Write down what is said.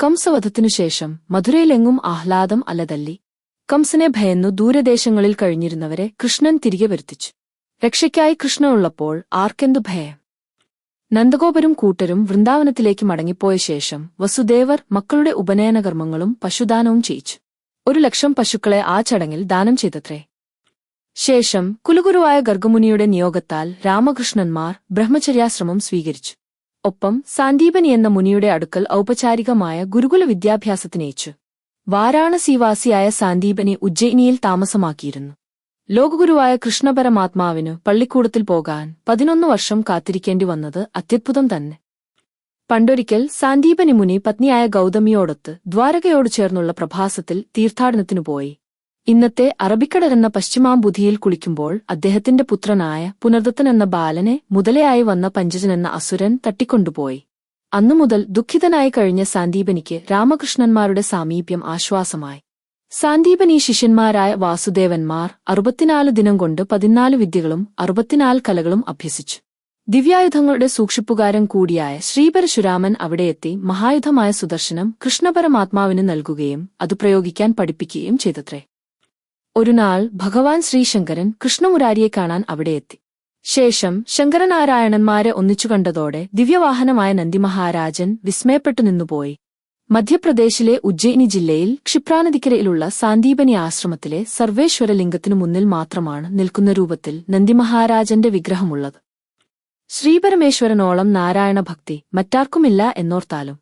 കംസവധത്തിനുശേഷം മധുരയിലെങ്ങും ആഹ്ലാദം അലതല്ലി. കംസനെ ഭയന്നു ദൂരദേശങ്ങളിൽ കഴിഞ്ഞിരുന്നവരെ കൃഷ്ണൻ തിരികെ വരുത്തിച്ചു. രക്ഷയ്ക്കായി കൃഷ്ണ ഉള്ളപ്പോൾ ആർക്കെന്തു ഭയം? നന്ദഗോപരും കൂട്ടരും വൃന്ദാവനത്തിലേക്ക് മടങ്ങിപ്പോയ ശേഷം വസുദേവർ മക്കളുടെ ഉപനയനകർമ്മങ്ങളും പശുദാനവും ചെയ്യിച്ചു. 1,00,000 പശുക്കളെ ആ ചടങ്ങിൽ ദാനം ചെയ്തത്രേ. ശേഷം കുലഗുരുവായ ഗർഗമുനിയുടെ നിയോഗത്താൽ രാമകൃഷ്ണന്മാർ ബ്രഹ്മചര്യാശ്രമം സ്വീകരിച്ചു. ഒപ്പം സാന്ദീപനി എന്ന മുനിയുടെ അടുക്കൽ ഔപചാരികമായ ഗുരുകുല വിദ്യാഭ്യാസത്തിനയച്ചു. വാരാണസിവാസിയായ സാന്ദീപനി ഉജ്ജയിനിയിൽ താമസമാക്കിയിരുന്നു. ലോകഗുരുവായ കൃഷ്ണപരമാത്മാവിനു പള്ളിക്കൂടത്തിൽ പോകാൻ 11 വർഷം കാത്തിരിക്കേണ്ടി വന്നത് അത്യദ്ഭുതം തന്നെ. പണ്ടൊരിക്കൽ സാന്ദീപനി മുനി പത്നിയായ ഗൗതമിയോടൊത്ത് ദ്വാരകയോട് ചേർന്നുള്ള പ്രഭാസത്തിൽ തീർത്ഥാടനത്തിനു പോയി. ഇന്നത്തെ അറബിക്കടൽ എന്ന പശ്ചിമാംബുധിയിൽ കുളിക്കുമ്പോൾ അദ്ദേഹത്തിന്റെ പുത്രനായ പുനർദത്തൻ എന്ന ബാലനെ മുതലയായി വന്ന പഞ്ചജൻ എന്ന അസുരൻ തട്ടിക്കൊണ്ടുപോയി. അന്നുമുതൽ ദുഃഖിതനായി കഴിഞ്ഞ സാന്ദീപനിക്ക് രാമകൃഷ്ണന്മാരുടെ സാമീപ്യം ആശ്വാസമായി. സാന്ദീപനി ശിഷ്യന്മാരായ വാസുദേവന്മാർ 64 ദിനം കൊണ്ട് 14 വിദ്യകളും 64 കലകളും അഭ്യസിച്ചു. ദിവ്യായുധങ്ങളുടെ സൂക്ഷിപ്പുകാരൻ കൂടിയായ ശ്രീപരശുരാമൻ അവിടെയെത്തി മഹായുധമായ സുദർശനം കൃഷ്ണപരമാത്മാവിന് നൽകുകയും അത് പ്രയോഗിക്കാൻ പഠിപ്പിക്കുകയും ചെയ്തത്രേ. ഒരുനാൾ ഭഗവാൻ ശ്രീശങ്കരൻ കൃഷ്ണമുരാരിയെ കാണാൻ അവിടെയെത്തി. ശേഷം ശങ്കരനാരായണന്മാരെ ഒന്നിച്ചുകണ്ടതോടെ ദിവ്യവാഹനമായ നന്ദിമഹാരാജൻ വിസ്മയപ്പെട്ടു നിന്നുപോയി. മധ്യപ്രദേശിലെ ഉജ്ജയിനി ജില്ലയിൽ ക്ഷിപ്രാനദിക്കരയിലുള്ള സാന്ദീപനി ആശ്രമത്തിലെ സർവേശ്വരലിംഗത്തിനു മുന്നിൽ മാത്രമാണ് നിൽക്കുന്ന രൂപത്തിൽ നന്ദിമഹാരാജന്റെ വിഗ്രഹമുള്ളത്. ശ്രീപരമേശ്വരനോളം നാരായണഭക്തി മറ്റാർക്കുമില്ല എന്നോർത്താലും